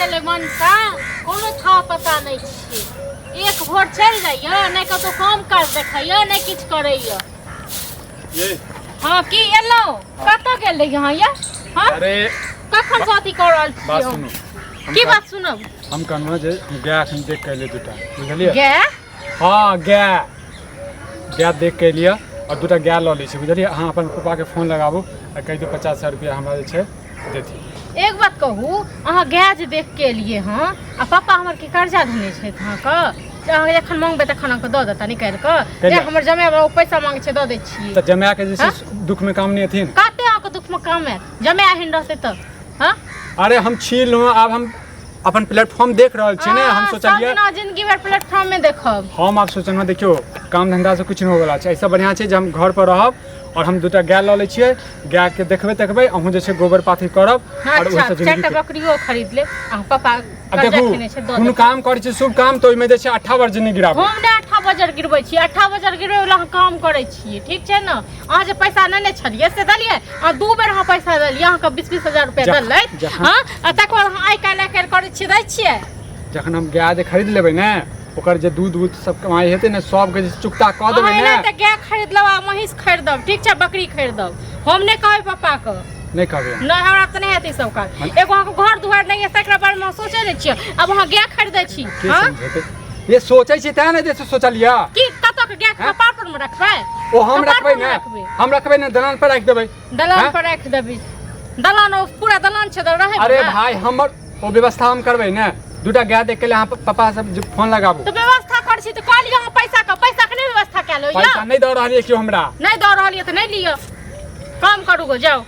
गेले मनसा कोनो था पता नहीं छी एक भोर चल जाइए नहीं कतो काम काज देखैया नहीं किछ करैया ये हां की एलो कत गेल यहां या हां अरे कखन साथी कर रहल छी बात सुनो की बात सुनब हम कहनो जे गाय हम देख के ले दुटा बुझलिए गाय हां गाय देख के लिया और दुटा गाय ल लै छी बुझलिए अहाँ अपन पापा के फोन लगाबू आ कहि दो 50,000 रुपया हमरा जे छै देती। एक बात कहू अहाँ गाय जे देख के एलिए हां आ पापा हमर के कर्जा धने छै अहाँ के अहाँ जखन मांगबे तखन अहाँ के द देता निकाल के जे हमर जमाए वाला पैसा मांगे छै द दै छी त जमाए के जे दुख में काम नहीं अथिन काते अहाँ के दुख में काम है जमाए हिन रहते त हां अरे हम छील अब हम अपन प्लेटफॉर्म देख रहल छी ने हम सोचलिए ना जिंदगी भर प्लेटफॉर्म में देखब हम आप सोचना देखियो काम धंधा से कुछ नहीं होवला छै ऐसा बढ़िया छै जे हम घर पर रहब और हम दुटा गाय ल लै छियै गाय के देखबे अहूँ जे छै गोबर पाथी करब और ओहि से जिंदगी चारटा बकरियो खरीद ले अहाँ पापा कर्जा खेने छै द कोनो काम करै छी शुभ काम तो ओइ में जे छै 18 बजे नहीं गिराबू हम ने 18 बजे गिरबै छी 18 बजे गिरबै वाला हम काम करै छी ठीक छै न अहाँ जे पैसा नेने छलिए से दलिए आ दू बेर अहाँ पैसा दलिए अहाँ के 20,000 रुपया दलैत हां आ तक बाद अहाँ आइ काल्हि करै छी दै छियै जखन हम गाय जे खरीद लेबै ने ओकर जे दूध सब कमाई हेतै ने सब के चुकता क देबै ने त गाय खरीद लेबा महिष खरीदब ठीक छै बकरी खरीदब हम ने कहै पापा के नहीं कहबे नहीं हमरा त नहीं हेतै सब काज एगो अहाँ के घर दुआर नहीं है तकरा बारे में सोचे नै छियै अब अहाँ गाय खरीदै छी हां ये सोचै छी त ने जे सोचलिया की कत के गाय के कपार पर में रखबै ओ हम रखबै ने दलान पर राख देबै दलान पर राख देबै दलान पूरा दलान छै त रहै अरे भाई हमर ओ व्यवस्था हम करबै ने दुटा गाय देख के ले पापा सब फोन लगाबू तो व्यवस्था कर छी त कहलिए हम पैसा के नहीं व्यवस्था के लो या पैसा नहीं द रहलिए क्यों हमरा नहीं द रहलिए त नहीं लियो काम करू गो जाओ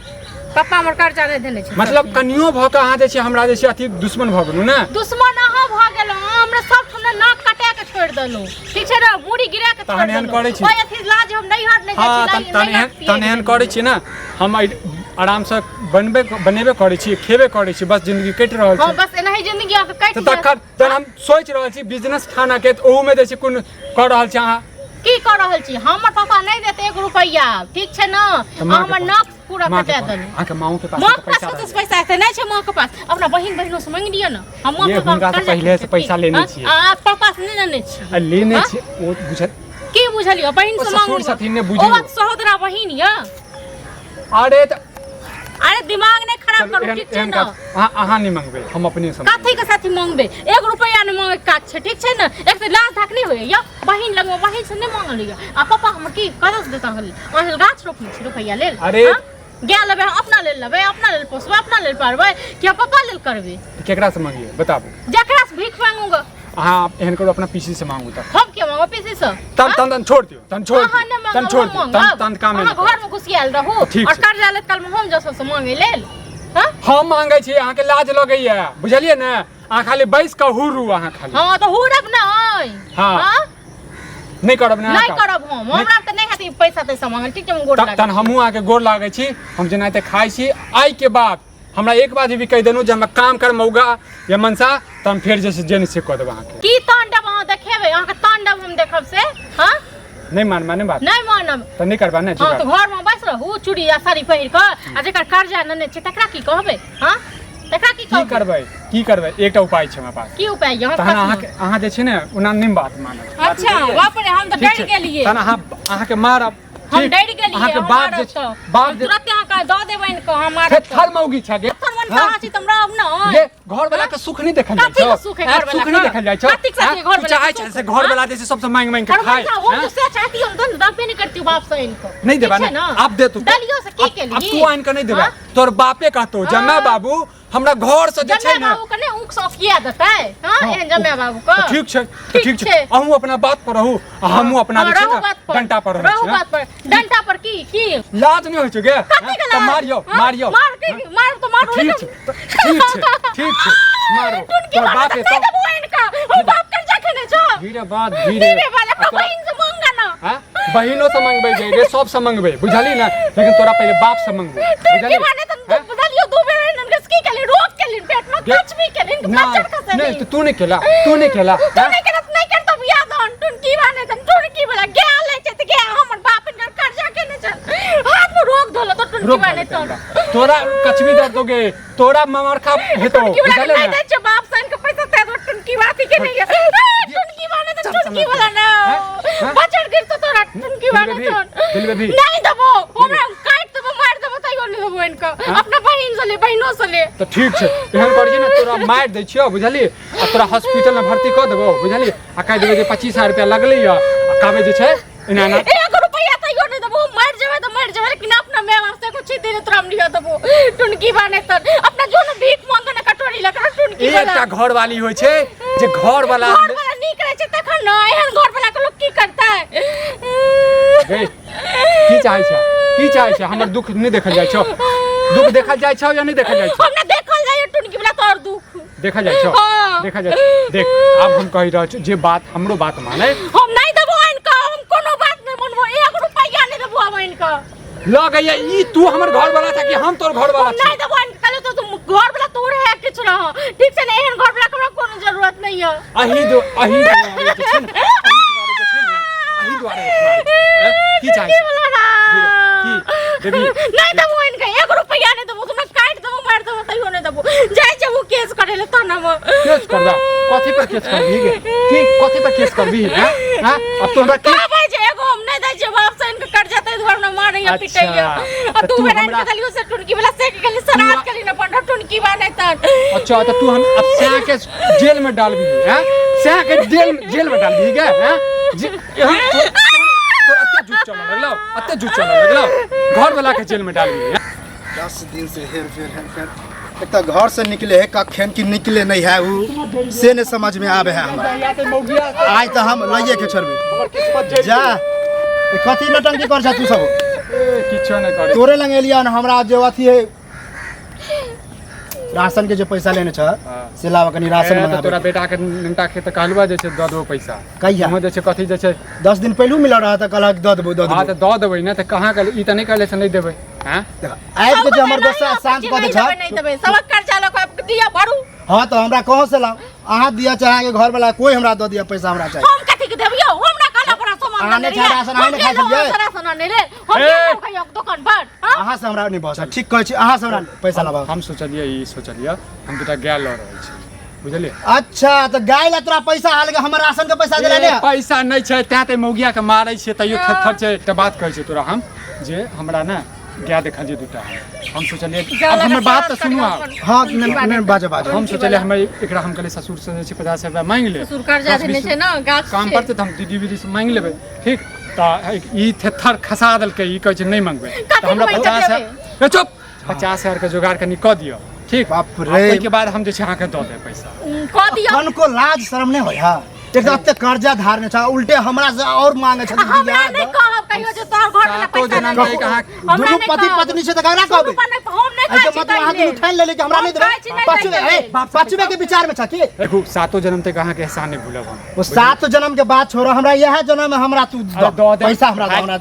पापा हमर कर्जा नहीं देने छै मतलब कनियो भ के अहाँ जे छै हमरा जे छै अथी दुश्मन भ गेलु ने दुश्मन अहाँ भ गेलौ हमरा सब ठुना नाक काटे के छोड़ देलौ ठीक छै न मुड़ी गिरा के छोड़ देलौ ओय अथी लाज हम नहीं हट नहीं जाइ छी तनेहन करै छी ना हम आराम से बनेबे करै छी खेबे करै छी बस जिंदगी कट रहल छै हां बस एनाही जिंदगी अहाँ के कट तखन जब हम सोच रहल छी बिजनेस खाना के ओहू में जे छै कोन कर रहल छी अहाँ की कर रहल छी हमर पापा नहीं देते 1 रुपया ठीक छै न हमर नाक पूरा कटा देलौ अहाँ के मां के पास पैसा है नहीं छै मां के पास अपना बहिनो से मांग दियो न हम मां के पास पहले से पैसा लेने छी आ पापा से नहीं लेने छी लेने छी ओ बुझल की बुझलियो बहिन से मांग ससुर साथी ने बुझियो ओ सहोदरा बहिन या अरे दिमाग नहीं खराब करू ठीक छै न अहाँ नहीं मांगबे हम अपने से काथी के साथी मांगबे 1 रुपया नहीं मांगे काज छै ठीक छै न एक से लाज धाक नहीं होय या बहिन लगो बहिन से नहीं मांगल या आ पापा हमर की कदस देता हल अहाँ गाछ रोपनी छी रुपया लेल अरे गाय लेबे अपना लेल लेबे अपना लेल पोसबे अपना लेल पारबे कि पापा लेल करबे केकरा से मांगिए बताबू जकरा से भीख मांगूंगा हां एहन करो अपना पीसी से मांगू त हम के मांगो पीसी से तन छोड़ दियो तन काम में घर में घुसियाल रहू और कर्जा ले कल में हम जसो से मांगे लेल हां हम मांगे छी अहाँ के लाज लगैया बुझलिए ने अहाँ खाली बैस के हुरू अहाँ खाली हां तो हुरब ना हां नहीं करब ना नहीं करब हम हमरा त नहीं हती पैसा तैसा मांगल ठीक छै हम गोड़ लागे तन हमहु आके गोड़ लागे छी हम जेनाते खाइ छी आई के बाद हमरा एक बार भी कह देनु जे हम काम कर मौगा या मनसा त हम फेर जैसे जेन से क देब अहाँ के की तांडव अहाँ देखेबे अहाँ के तांडव हम देखब से हां नहीं माने बात नहीं मानब त नहीं करबा ने हां तो घर में बैस रहू चूड़ी आ साड़ी पहिर के आ जेकर कर्जा नने छै तकरा की कहबे हां तकरा की करबै एकटा उपाय छै हमरा पास की उपाय यहां पास अहाँ जे छै ने ओना निम बात मानब अच्छा बाप रे हम त डर गेलिए तन अहाँ के मारब हम डर गेलिए अहाँ के बाप तुरंत अहाँ का द देबैन को हमार थर मौगी छ गे थरवन कहाँ छी तुमरा अब न ये घर वाला के सुख नहीं देखल जाय छ सुख नहीं देखल जाय छ घर वाला चाहे छै घर वाला जैसे सबसे मांग के खाए हम तो से चाहती हम तो दाबे नहीं करती बाप से इनको नहीं देबा ना आप दे तू दलियो से की के लिए अब तू आइन के नहीं देबा तोर बापे कहतो जम्मा बाबू हमरा घर से जे छै ना बाबू के ने ऊख सौख किया देता है हां एहन जम्मा बाबू को ठीक छै अहू अपना बात पर रहू हमहू अपना जे छै ना डंटा पर रहू बात पर डंटा पर की लाज नहीं होय छै गे त मारियो मार तो मारो ठीक छै मारो तोर बाप है तो बाप कर जा खेने छ धीरे वाला बहिन से मांगा ना हां बहिनो से मांगबे जे सब से मांगबे बुझली ना लेकिन तोरा पहले बाप से मांगबे बुझली माने तुम बुझलियो दो बेर ननगस की के लिए रोक के लिए पेट में कुछ भी के लिए बच्चा का नहीं तू नहीं खेला नहीं कर तो याद हन तुम की माने तुम की बोला गे ले छ त गे हमर बाप ने कर्जा केने छ हाथ में रोक धोलो तो तुम की माने तो तोरा कचवी दर्द दोगे तोरा ममरखा हेतो बुझले नहीं ना दे छ बाप सन के पैसा ते टुनकी बाती के नहीं है टुनकी वाले तो टुनकी वाला ना बचड़ गिर तो तोरा टुनकी वाले तो नहीं दबो हमरा काट देबो मार देबो तइयो नहीं देबो इनका अपना बहिन से ले बहिनो से ले तो ठीक छै एहन कर जे ना तोरा मार दै छियो बुझली आ तोरा हॉस्पिटल में भर्ती कर देबो बुझली आ कह देबे जे 25000 रुपया लगलै आ कहबे जे छै इना ना 1 रुपया तइयो नहीं देबो मार जेबे तो मार जेबे लेकिन अपना मैं से कुछ दिन तोरा नहीं देबो टुनकी बाने त अपना जो न भीख मांगे न कटोरी लगा टुनकी वाला एकटा घर वाली होय छै जे घर वाला नीक रहै छै तखन न एहन घर वाला के लोग की करता है गई की चाहै छै हमर दुख नहीं देखल जाय छौ दुख देखल जाय छौ या नहीं देखल जाय छौ हम ना देखल जाय टुनकी वाला तोर दुख देखल जाय छौ देखल जाय देख अब हम कहि रहल छी जे बात हमरो बात माने हम नहीं देबो इनका हम कोनो बात नहीं मानबो 1 रुपया नहीं देबो हम इनका लग गया ई तू हमर घर वाला था कि हम तोर घर वाला छी नहीं देबो इनका तो तुम घर वाला तोर है किछ रह ठीक छै ना एहन घर वाला के कोनो जरूरत नहीं है अही दुआरे जे छै ना अही दुआरे की चाहै की देबी नहीं देबो इनका 1 रुपया नहीं देबो तुम काट देबो मार देबो तइयो नहीं देबो जाय छै वो केस करे ले तना में केस करबा कथि पर केस करबी गे की कथि पर केस करबी हां अब तोरा की भाई जे एगो हम नहीं दै छै बाप से इनका कट जाते घर में मारैया पिटैया आ तू बेटा इनका दलियो से टुनकी वाला से के सरात करी न पंडा टुनकी बाने त अच्छा तो तू हम अब स्या के जेल में डालबी हैं स्या के जेल में डालबी गे हैं तो अत्ते झूठ चला लगलो घर वाला के जेल में डालबी 10 दिन से हेर फेर एक तो घर से निकले है कखेन की निकले नहीं है वो से ने समझ में आवे है हमरा आज तो हम लइए के छोड़बे जा कथी नटंकी कर जा तू सब किछो नहीं करे तोरे लंग एलिया न हमरा जे अथी है राशन के जो पैसा लेने छ से लावा कनी राशन तो मंगा तोरा बेटा के निमटा के त कहलवा जे छै द दो पैसा कहिया हम जे छै कथि जे छै 10 दिन पहलू मिला रहा था कहलक द देबो हां त द देबै न त कहां के ई त नहीं कहले से नहीं देबै हैं आज के जे हमर दोस्त शांत क दे छ नहीं देबे सब खर्चा लोग दिया भरू हां तो हमरा कहो से लाओ अहाँ दिया चाहे के घर वाला कोई हमरा द दिया पैसा हमरा चाहिए हम कथि के देबियो हमरा काला बड़ा सामान आने छा राशन आने खाइ छलिए राशन आने ले हम खाइयो दुकान पर अहाँ से हमरा नहीं बस ठीक कहै छी अहाँ से हमरा पैसा लावा हम सोचलिए हम दुटा गाय ल रहल छी बुझलिए अच्छा तो गाय ला तोरा पैसा हाल के हमर राशन के पैसा देला ने पैसा नहीं छै ते मौगिया के मारै छै तइयो थर छै त बात कहै छै तोरा हम जे हमरा ना गाय देखा जे दुटा हम सोचलिए अब हमर बात त सुनु हां मैं बाजे हम सोचलिए हम एकरा हम कहले ससुर से 50 रुपया मांग ले ससुर कर्जा देने छै ना गाछ काम पर त हम दीदी विधि से मांग लेबै ठीक त ई थर खसा देल के ई कहै छै नहीं मांगबै त हमरा 50 चुप 50000 के जुगाड़ कनी क दियो ठीक बाप रे ओइ के बाद हम जे छै अहाँ के द दे पैसा क दियो कन को लाज शर्म नहीं होय हा एक अत्ते कर्जा धारने छ उल्टे हमरा से और मांगे छ हमरा नहीं कहब कहियो जे तोर घर वाला पैसा नहीं कहाँ दुनु पति पत्नी से त ककरा कहबे हम नहीं ऐसे मत हाथ में उठा ले कि हमरा नहीं देबे पचवे के विचार में छ की देखो सातों जन्म तक कहाँ के एहसान नहीं भूलब हम वो 7 जन्म के बाद छोड़ हमरा यह जन्म में हमरा तू पैसा हमरा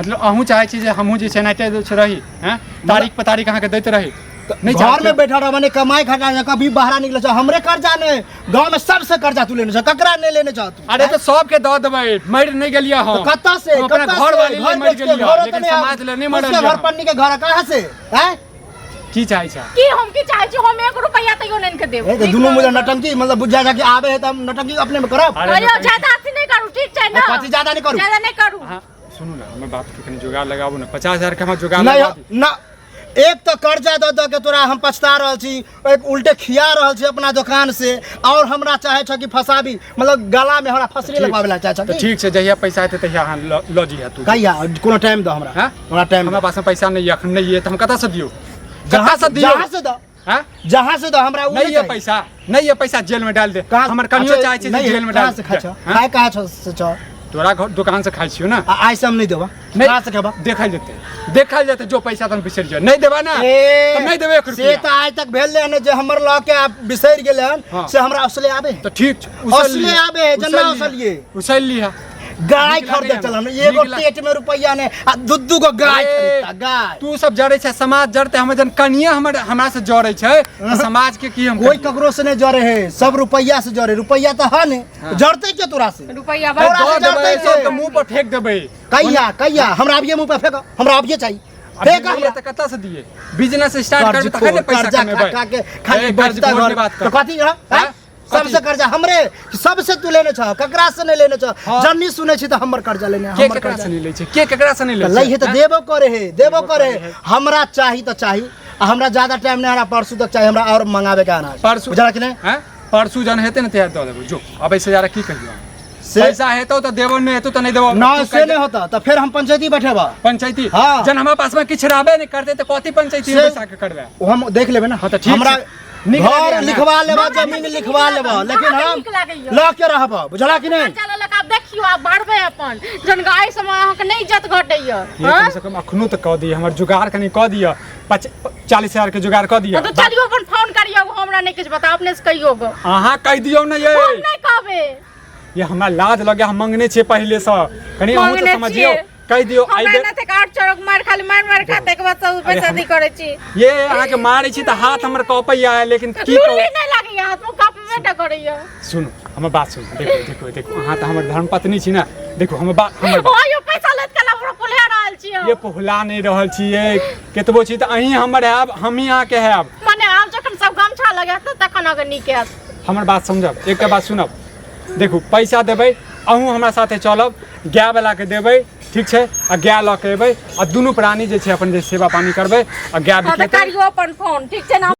मतलब अहूँ चाहे छी जे हमहूँ जे छै नाटे रही हैं तारीख पे तारीख अहाँ के दैते रही नहीं घर में बैठा रह माने कमाई खटा कभी बाहर निकले छ हमरे कर्जा ने गांव में सबसे कर्जा तू लेने छ ककरा नहीं लेने छ तू अरे तो सब के द देबै मर नहीं गेलिया हम कत्ता से अपना घर वाली ले मर गेलिया लेकिन समाज ले नहीं मरल घर पन्नी के घर कहां से हैं की चाहे छ की हम की चाहे छी हम 1 रुपया तइयो नहीं के देब ए दुनु मुझे नटंकी मतलब बुझ जा कि आवे है त हम नटंकी अपने में करब अरे ज्यादा अथी नहीं करू ठीक छै ना कथि ज्यादा नहीं करू ज्यादा नहीं करू हां सुनू ना हम बात के कनी जुगाड़ लगाबू ना 50000 के हम जुगाड़ नहीं लगा दी ना एक तो कर्जा द के तोरा हम पछता रहल छी एक उल्टे खिया रहल छी अपना दुकान से और हमरा चाहे छ कि फसाबी मतलब गला में हमरा फसरी लगवावेला चाहे छ तो ठीक छै जहिया पैसा एते तहिया हां ल जी तू कहिया कोनो टाइम दो हमरा हमरा टाइम हमरा पास में पैसा नहीं है अखन नहीं है त हम कता से दियो कहां से दियो जहां से दो हां जहां से दो हमरा नहीं है पैसा नहीं है पैसा जेल में डाल दे हमर कनियो चाहे छै जेल में डाल से खाय कहां छ तोरा घर दुकान से खाइ छियो ना आई से हम नहीं देबा कहां से खेबा देखल जेते जो पैसा तुम बिसर जा नहीं देबा ना तो नहीं देबे 1 रुपया से त आज तक भेल ने जे हमर ल के आप बिसर गेले हन से हमरा असले आबे तो ठीक असले आबे जना असलिए उसल लिया गाय खरीदे चलन एगो पेट में रुपया ने आ दुद्दू को गाय खरीदता गाय तू सब जड़े छै समाज जड़ते हम जन कनिया हमरा से जड़े छै समाज के की हम कोई ककरो से नहीं जड़े है सब रुपया से जड़े रुपया तो है ने जड़ते के तोरा से रुपया दो देबै सब के मुंह पर फेंक देबै कहिया हमरा अबिए मुंह पे फेंको हमरा अबिए चाहिए त कतऽ से दिए बिजनेस स्टार्ट करबे तखन ने पैसा कमेबै खाली बैठता घर तो कथी सबसे कर्जा हमरे सबसे तू लेने छ ककरा से नहीं लेने छ जन्नी सुने छी त हमर कर्जा लेने के ककरा से नहीं लै छै के ककरा से नहीं लै छै लई है त देबो करे हमरा चाही त चाही हमरा ज्यादा टाइम नहीं हमरा परसों तक चाहिए हमरा और मंगावे का अनाज परसों बुझला कि नहीं हैं परसों जन हेते न तैयार द देबो जो अब ऐसे यार की कहियो पैसा हेतो त देबो नहीं हेतो त नहीं देबो ना से नहीं होता त फिर हम पंचायती बैठेबा पंचायती हाँ। जन हमरा पास में किछ रहबे नहीं करते त कथि पंचायती में पैसा के करबे हम देख लेबे ना हाँ, तो ठीक हमरा छै। घर लिखवा लेबा जमीन लिखवा लेबा लेकिन हम ला के रहबा बुझला कि नहीं चल लक आब देखियो आब बढ़बे अपन जन गाय समय अहाँ के नहीं इज्जत घटैया ये कम से कम अखनो त कह दिए हमर जुगाड़ कनी कह दिए 40,000 के जुगाड़ कह दिए तो चलियो अपन फोन करियो हमरा नहीं कुछ बता अपने से कहियो गो अहाँ कह दियौ न ये हम नहीं कहबे ये हमरा लाज लगे हम मांगने छे पहले से कनी अहूँ तो समझियो कह दियो आई हमरा न ते काट चरक मार खाली मार खाते के बाद सब पैसा दी करे छी ये अहाँ के मारै छी त हाथ हमर कपैया है लेकिन की कहू नहीं लागे हाथ में कापे बेटा करैया सुनो हमर बात सुन देखो अहाँ त हमर धर्म पत्नी छी ना देखो हमर बात हमर ओ यो पैसा लेत के हमरा पुलिया रहल छी ये पोहला नहीं रहल छी ये केतबो छी त अहीं हमर हैब हमही अहाँ के हैब माने आब जखन सब गमछा लगे त तखन अगर नीक हैत हमर बात समझब एकटा बात सुनब देखो पैसा देबै अहूँ हमरा साथे चलब गाय वाला के देबै ठीक छै आ गाय लऽ के एबै आ दुनू प्राणी जे छै अपन जे सेवा पानी करबै आ गाय करियो अपन फोन ठीक छै ना।